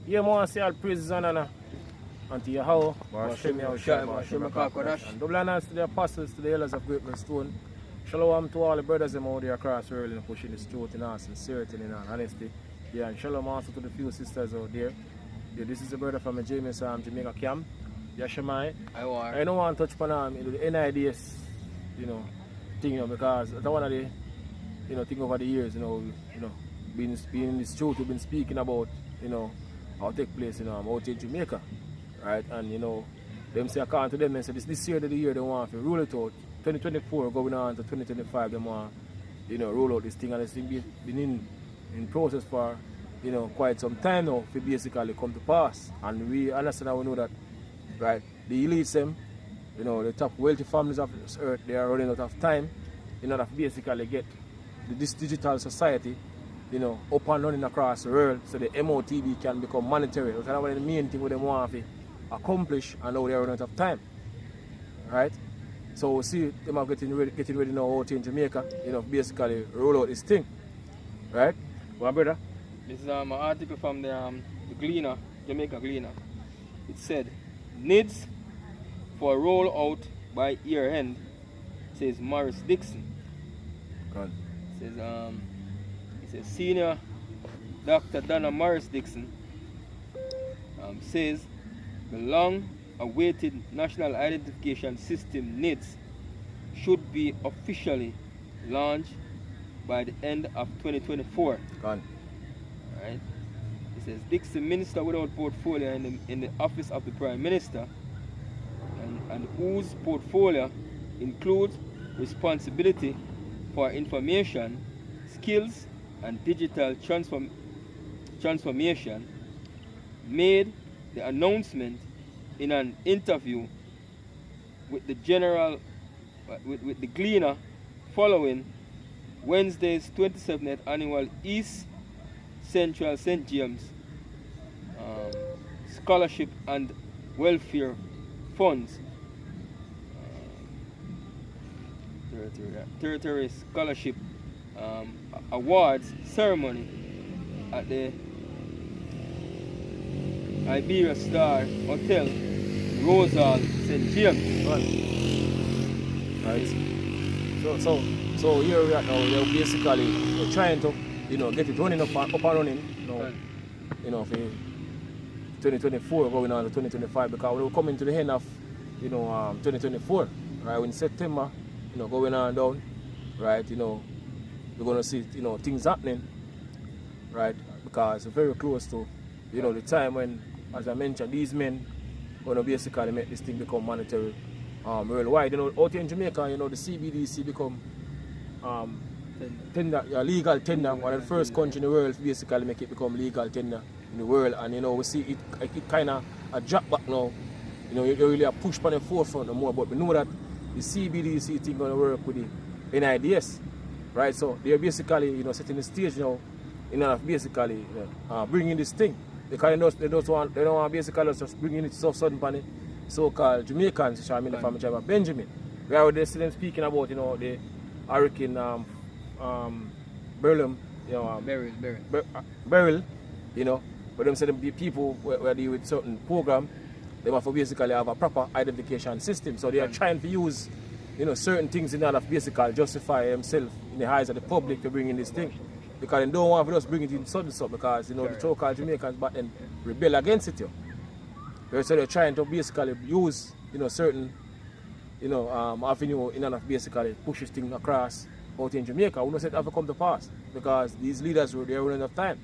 Yeah, man, say all praises and honor unto Yahweh, Hashem Yahushua, Hashem HaKadosh, and double honors to the apostles, to the elders of Great Millstone. Shalom to all the brothers them out there across the world and pushing this truth in our sincerity and our honesty. Yeah, and shalom also to the few sisters out there. Yeah, this is a brother from James Jamaica camp. Yashamai. I don't want to touch upon the NIDS, thing, because that's one of the, thing over the years, being in this truth we've been speaking about, how take place, out in Jamaica, right? And them say according to them, they say this year the year they want to roll it out. 2024 going on to 2025, they want roll out this thing, and this thing been in process for quite some time now to basically come to pass. And we understand and we know that, right, the elites them, the top wealthy families of this earth, they are running out of time in order to basically get this digital society up and running across the world, so the MOTB can become monetary. That's one of the main things they want to accomplish, and now they are running out of time, right? So we see them are getting ready now out in Jamaica, basically roll out this thing, right? Well, brother? This is an article from the Gleaner, Jamaica Gleaner. It said, NIDS for rollout by year end, says Morris Dixon. Good. It says Senior Dr. Donna Morris Dixon says the long-awaited National Identification System NIDS should be officially launched by the end of 2024. Gone. Right. It says Dixon, Minister without portfolio in the office of the Prime Minister, and whose portfolio includes responsibility for information, skills, and digital transformation, made the announcement in an interview with the with the Gleaner following Wednesday's 27th annual East Central St. James Scholarship and Welfare Funds Territory Scholarship Awards ceremony at the Iberia Star Hotel, Rosal, St. James. Right. So here we are now. We're basically trying to get it running up and running. For 2024 going on to 2025, because we're coming to the end of 2024. Right, in September, going on down. Right, we're gonna see things happening. Right, because we're very close to the time when, as I mentioned, these men gonna basically make this thing become monetary worldwide. Out in Jamaica, the CBDC become tender, legal tender, one of the first country in the world to basically make it become legal tender in the world. And we see it kind of a drop back now. You really a push on the forefront no more, but we know that the CBDC thing gonna work with the NIDS, right? So they're basically setting the stage now in order to basically bringing this thing. Because they don't want basically just bringing it so sudden upon the so-called Jamaicans, which I mean the family tribe of Benjamin. We are there still speaking about the Hurricane Beryl, but them say the people where deal with certain program, they have to basically have a proper identification system. So they are trying to use certain things in order to basically justify themselves in the eyes of the public to bring in this thing. Because they don't want to just bring it in sudden stuff, because the so-called Jamaicans back then rebel against it. So they're trying to basically use certain avenue in order to basically push this thing across out in Jamaica. We don't say it have to come to pass, because these leaders they're running out of time.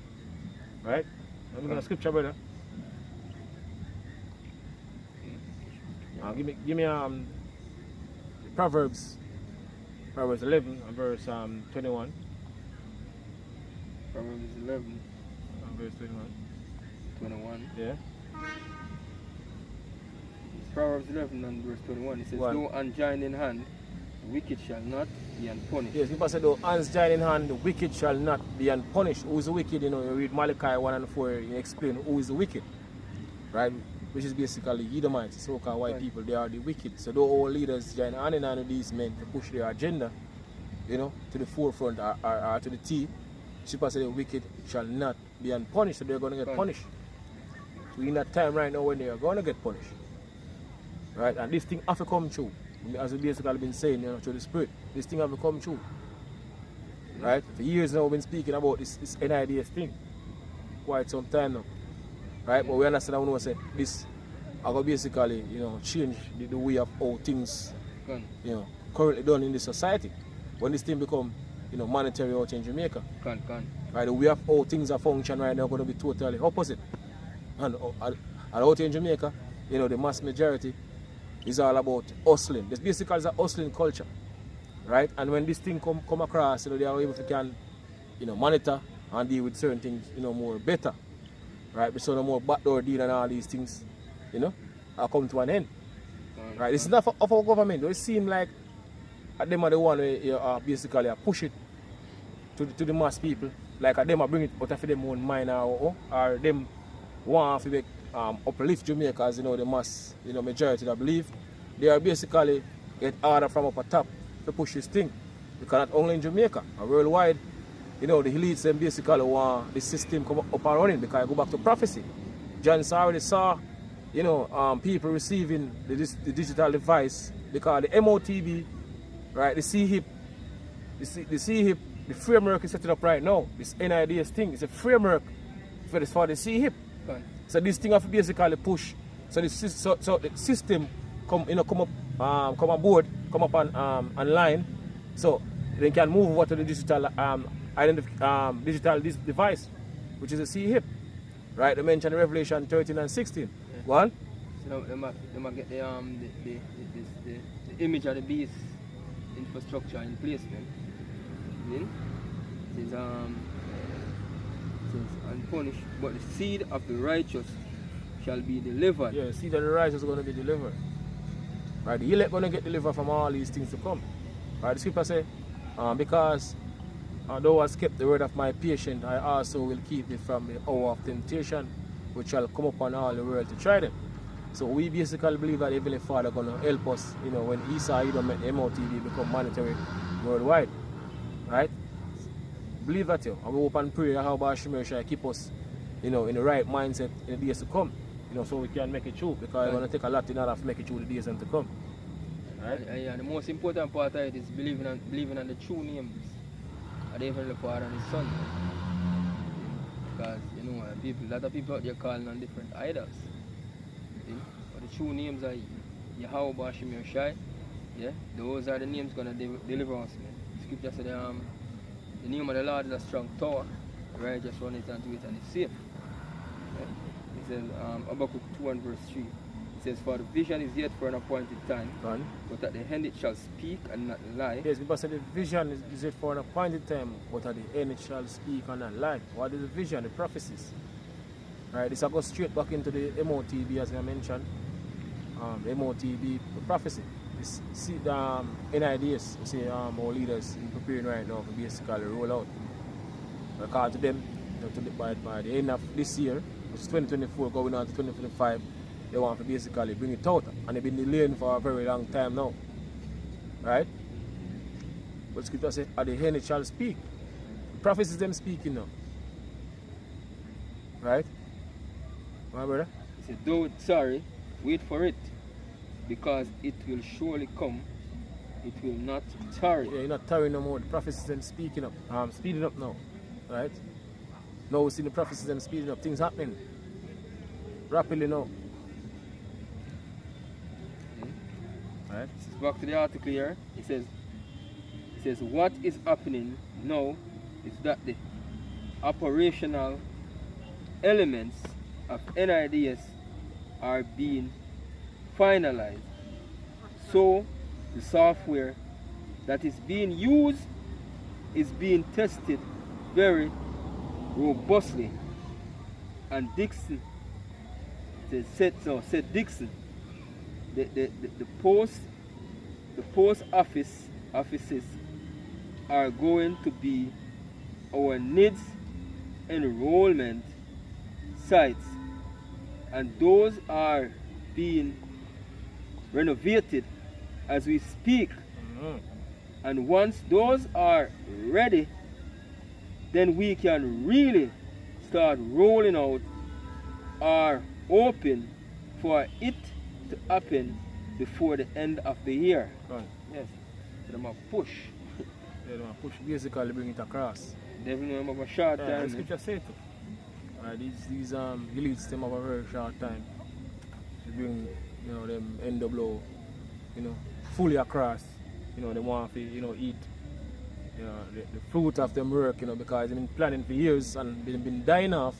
Right? I'm going to scripture, brother. Give me Proverbs 11 and verse 21. Proverbs 11 and verse 21. Yeah. Proverbs 11 and verse 21. It says, though hands joined in hand, the wicked shall not be unpunished. Yes, people say, though hands joined in hand, the wicked shall not be unpunished. Who is the wicked? You read Malachi 1 and 4, you explain who is the wicked. Right? Which is basically Edomites, so-called white people. They are the wicked. So though all leaders join hand in hand with these men to push their agenda, to the forefront or to the T, people say the wicked shall not be unpunished, so they're going to get punished. we're in that time right now when they are going to get punished. Right? And this thing have to come true. As we basically been saying, through the spirit, this thing have to come true. Right? For years now we've been speaking about this NIDS thing. Quite some time now. Right? But we understand and we know say this are going to basically, change the way of how things currently done in the society. When this thing become, monetary out in Jamaica. Right? The way of how things are function right now going to be totally opposite. And out in Jamaica, the mass majority is all about hustling. This basically is a hustling culture. Right? And when this thing come across, they are able to monitor and deal with certain things, more better. Right? So no more backdoor deal and all these things, are come to an end. Right? This is not of our government. It seems like them are the one who basically push it to the mass people. Like them are bring it out of their own mind or them want to make uplift Jamaica as the mass majority that believe. They are basically get order from up at top to push this thing. Because not only in Jamaica, worldwide, the elites them basically want the system come up and running because I go back to prophecy. John already saw people receiving the digital device because the MOTB, right, the C-HIP, the framework is set up right now. This NIDS thing is a framework for the C-HIP. Right. So this thing have to basically push. So the system come aboard, come up online, so they can move over to the digital digital device, which is a C-HIP. Right? They mentioned Revelation 13 and 16. Yeah. One. So they might get the image of the beast infrastructure in place then. It says unpunished, but the seed of the righteous shall be delivered. Yeah, the seed of the righteous is going to be delivered. Right, the elect going to get delivered from all these things to come. Right, the scripture say, because thou hast kept the word of my patient, I also will keep thee from the hour of temptation, which shall come upon all the world to try them. So we basically believe that the Heavenly Father going to help us, when Esau make the MOTV become monetary worldwide. Right? Believe that, and we hope and pray that how Bashimir shall keep us, in the right mindset in the days to come, so we can make it true, because it's going to take a lot in order to make it through the days to come. Right? And the most important part of it is believing on the true names of the Heavenly Father and His Son. Because, a lot of people out there calling on different idols. But the true names are Yahweh Bashimir Shai. Yeah? Those are the names going to deliver us. Scripture said the name of the Lord is a strong tower, right? Just run it into it and it's safe. Yeah? It says Habakkuk 2 and verse 3. It says, for the vision is yet for an appointed time, but at the end it shall speak and not lie. Yes, because the vision is yet for an appointed time, but at the end it shall speak and not lie. What is the vision? The prophecies. Right? This will go straight back into the MOTB as I mentioned. The MOTB, the prophecy. See the NIDS, you see our leaders in preparing right now to basically roll out. Because to them, by the end of this year, which is 2024 going on to 2025, they want to basically bring it out. And they've been delaying for a very long time now. Right? But scripture says, at the end it shall speak. The prophecies them speaking now. Right? My brother? He said, don't wait for it. Because it will surely come, it will not tarry. Yeah, you're not tarrying no more. The prophecies and speaking up, speeding up now, right? Now we see the prophecies and speeding up. Things happening rapidly now. Right? Back to the article here. It says what is happening now is that the operational elements of NIDS are being finalized. So the software that is being used is being tested very robustly. And Dixon said Dixon, the post offices are going to be our NIDS enrollment sites, and those are being renovated as we speak. And once those are ready, then we can really start rolling out are hoping for it to happen before the end of the year. Right. Yes. So them a push. They don't push basically bring it across. They know have a short Yeah, time. the scripture say it. These elites them have a very short time to bring them NWO fully across. They want to eat the fruit of them work, because they've been planning for years and they've been dying off,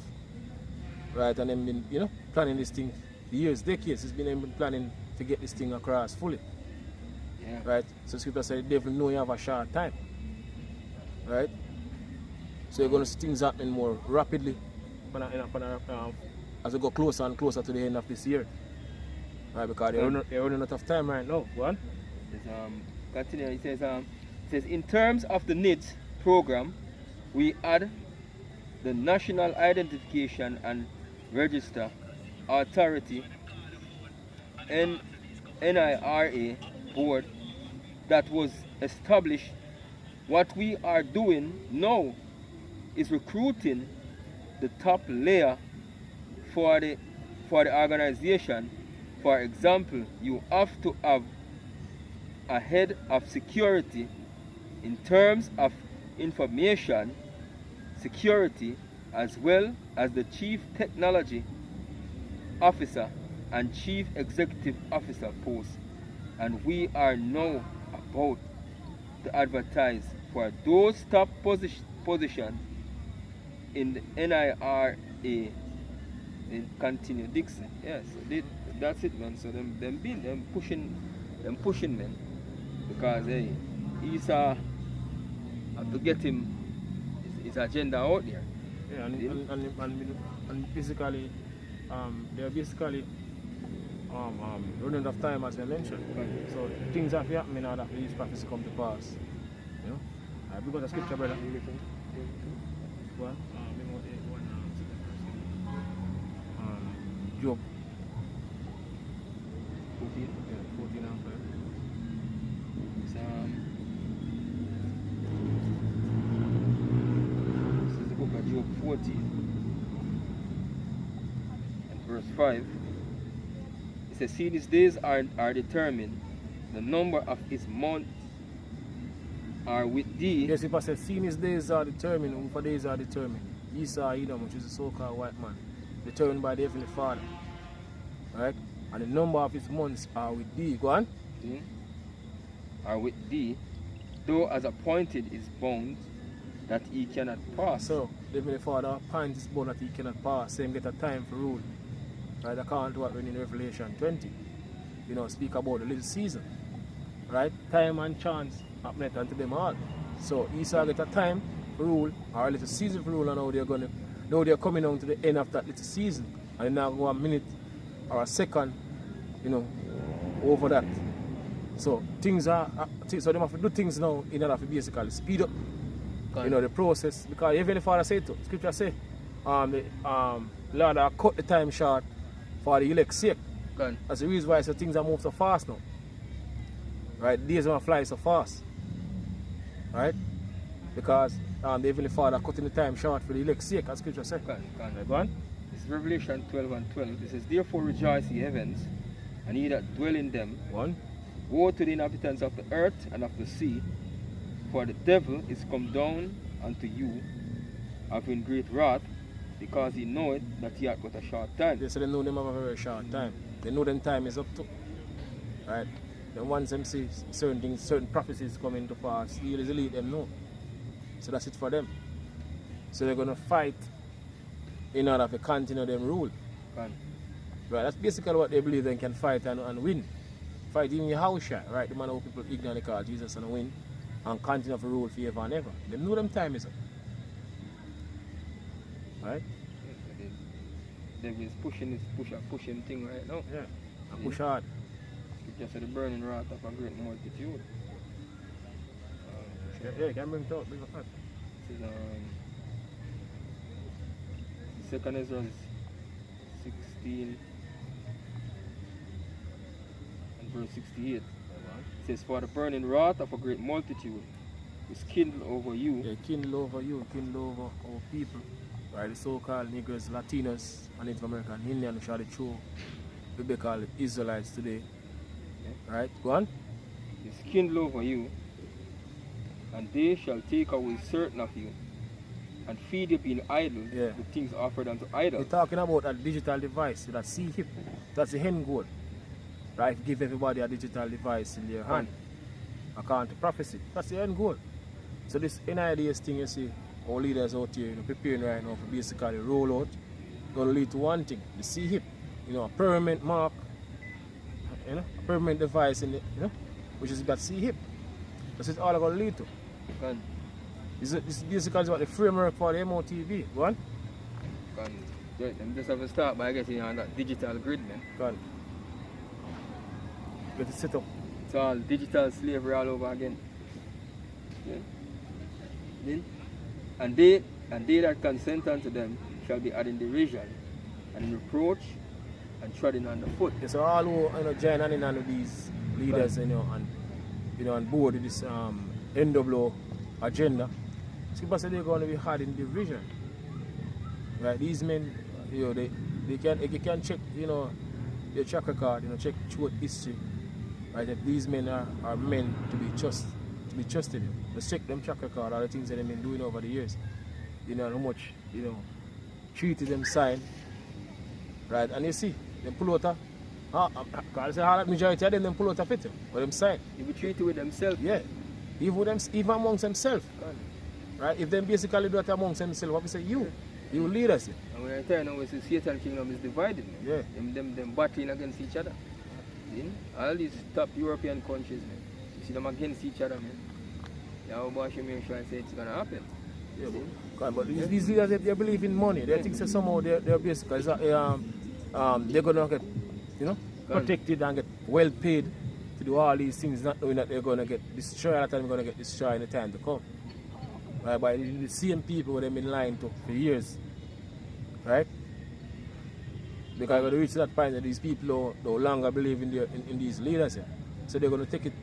right? And they've been planning this thing for years, decades. It's been planning to get this thing across fully. Yeah. Right? So scripture says the devil know you have a short time. Right? So you're going to see things happening more rapidly as we go closer and closer to the end of this year. Right? Because they're running out of time right now. Go on. Continue. It says in terms of the NIDS program, we add the National Identification and Register Authority NIRA board that was established. What we are doing now is recruiting the top layer for the organization. For example, you have to have a head of security in terms of information security, as well as the chief technology officer and chief executive officer posts, and we are now about to advertise for those top positions in the NIRA. In continue Dixon. Yes, that's it, man. So them pushing man, because hey, Esau have to get his agenda out there. Yeah, and basically they're basically running out of time, as I mentioned. Right. So things have to happen in order for these prophecies come to pass. We got a scripture, brother. What? Job 14. Yeah, 14 and 5. This is the book of Job 14 and verse 5. It says, see, his days are determined, the number of his months are with thee. Yes, if I said, seeing his days are determined, for days are determined. Esau, Edom, which is a so-called white man, determined by the Heavenly Father. Right? And the number of his months are with thee. Go on. Are with thee, though as appointed is bound that he cannot pass. So, the Heavenly Father appoints his bound that he cannot pass. Same get a time for rule. Right? According to what we in Revelation 20. Speak about the little season. Right? Time and chance happen unto them all. So Esau get a time for rule, or a little season for rule, and now they're coming on to the end of that little season. And now go a minute or a second, over that. So things are so they have to do things now in order to basically speed up the process, because even the Father said to scripture say Lord, I cut the time short for the elect's sake. That's the reason why things are moving so fast now. Right? Days don't fly so fast. Right? Because the Heavenly Father cutting the time short for the elect's sake, as scripture says. Go on. This is Revelation 12 and 12. It says, therefore rejoice ye heavens, and ye that dwell in them. One. Woe to the inhabitants of the earth and of the sea, for the devil is come down unto you, having great wrath, because he knoweth that he hath got a short time. They say they know them have a very short time. They know them time is up to. Right? Then once them see certain things, certain prophecies coming to pass, he'll lead them know. So that's it for them. So they're gonna fight in order to continue them rule. Right? That's basically what they believe they can fight and win. Fight in your house, right? The man who people ignorantly call Jesus and win and continue to rule forever and ever. They know them time is up. Right? They is pushing pushing thing right now. Yeah. And push hard. Just the burning wrath of a great multitude. Yeah, you can bring it out, bring it out. This is 2 Ezra 16 and verse 68. It says, for the burning wrath of a great multitude is kindled over you. Yeah, kindle over you, kindle over our people. right? The so-called Negroes, Latinos, and Native American Indian, which are the true biblical Israelites today. Right? Go on. Is kindled over you, and they shall take away certain of you, and feed you being idols with things offered unto idols. We're talking about that digital device, that C-hip. That's the end goal. Right? Give everybody a digital device in their hand. According to prophecy. That's the end goal. So this NIDS thing, you see, our leaders out here, preparing right now for basically rollout, going to lead to one thing, the C-hip. A permanent mark, a permanent device in the, which is that C-hip. That's what all going to lead to. This is basically what the framework for the MOTV. Go on. Them just have to start by getting on that digital grid, man. Go on. Get it set up. It's all digital slavery all over again. Yeah. And they that consent unto them shall be added in derision and in reproach and trodden underfoot. Yeah, so all who join in on these leaders, and on board with this NWO agenda, people say they're going to be hard in derision. Right? These men, they can check, their track record, check through history. Right? If these men are meant to be trusted. Let's check them track record, all the things that they've been doing over the years. How much, treated them sign. Right? And you see, they pull out because the majority of them pull out a fit for them sign. They be treated with themselves. Yeah. Even amongst themselves. Right? If them basically do it amongst themselves, what we say, you lead us. And when I tell you now, we see Satan kingdom is divided. Man. Yeah. Them battling against each other. All these top European countries, man. You see them against each other, man. Now, Bosh make sure I say it's gonna happen. Yeah, but these leaders, they believe in money. They think that somehow they're basically they're gonna get, protected and get well paid to do all these things, not knowing that they're gonna get destroyed. At the time they're gonna get destroyed in the time to come. Right? By the same people they've been lying to for years. Right? Because when they reach that point that these people no longer believe in these leaders, so they're gonna take it,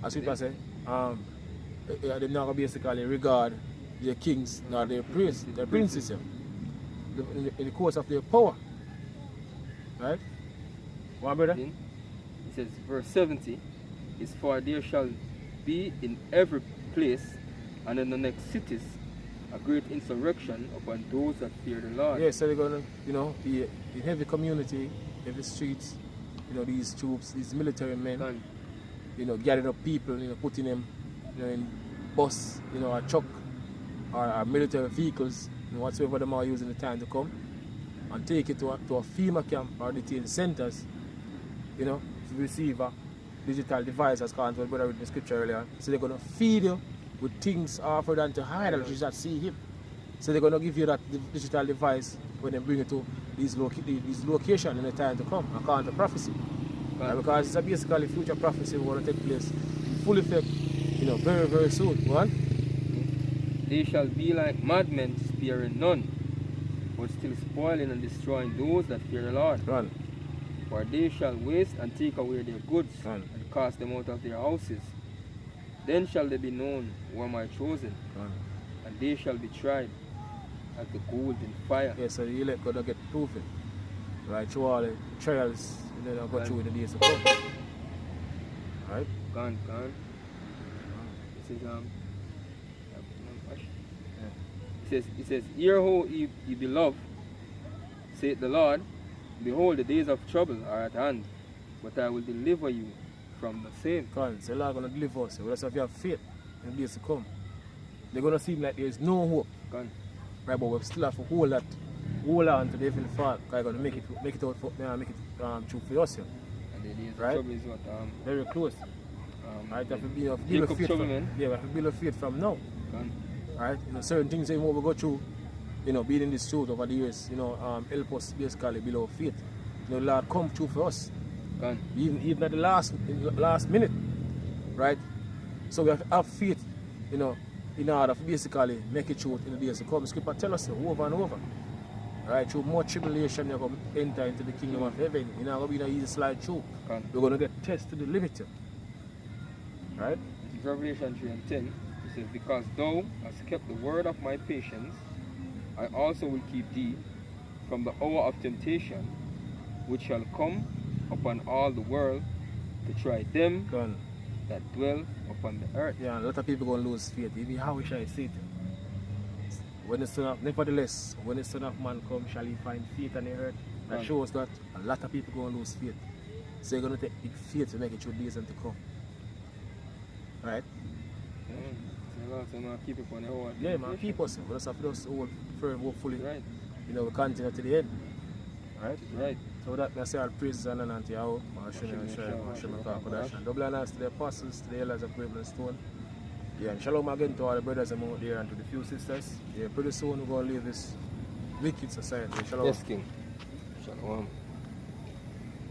as people say, they're not gonna basically regard their kings nor their priests, their princes in the course of their power. Right? One brother? It says, verse 70 is, for there shall be in every place and in the next cities a great insurrection upon those that fear the Lord. Yeah, so they're gonna, be in every community, every streets, these troops, these military men, gathering up people, putting them, in bus, a truck, or military vehicles, whatsoever them are using the time to come, and take it to a FEMA camp or detention centers, to receive a digital device, as Khan told brother with the scripture earlier. So they're gonna feed you with things offered unto idols, which is that C-hip. So they're gonna give you that digital device when they bring it to these locations in the time to come, according to prophecy. Because it's basically future prophecy will take place in full effect, very, very soon. One. They shall be like madmen, sparing none, but still spoiling and destroying those that fear the Lord. Run. For they shall waste and take away their goods, and cast them out of their houses. Then shall they be known who are my chosen, and they shall be tried like the gold in fire. Yes, so the elect gonna get proven. Right, through all the trials, they'll go through the days to come. Right? Gone. This is it says, hear, ho ye beloved, saith the Lord, behold, the days of trouble are at hand, but I will deliver you from the same. God, so the Lord going to deliver us. We just have to have faith in the days to come. They're going to seem like there is no hope. God. Right, but we still have to hold on to the heavenly Father. God going to make it out for make it true for us. And the days right? of trouble is what? Very close. Right, we have to build a faith trouble, from, man. yeah, we have to build a faith from now. God. Right? Certain things that we go through, being in this truth over the years, help us basically build our faith. Lord come true for us. God. Even at the last minute. Right? So we have to have faith, in order to basically make it true in the days to come. Scripture tell us so over and over. Right? Through more tribulation, you're going to enter into the kingdom of heaven. You're not going to be in an easy slide through. You're going to get tested to the limit. Right? Revelation 3:10, it says, because thou hast kept the word of my patience, I also will keep thee from the hour of temptation, which shall come upon all the world to try them that dwell upon the earth. Yeah, a lot of people going to lose faith. Even how shall I say it? When the Son of, nevertheless, when the Son of Man comes, shall he find faith on the earth? That shows that a lot of people going to lose faith. So you're going to take big faith to make it through days and to come. Right? So now keep it on the whole. Yeah, man, keep us. We just have to just hold firm, hopefully. Right. You know, we continue to the end. Right? Right. So with that, I say all praises and honor to Yahweh, and double honors to the apostles, to the elders of Graven Stone. Yeah, and shalom again to all the brothers out there and to the few sisters. Yeah, pretty soon we're going to leave this wicked society. Shalom. Yes, King. Shalom.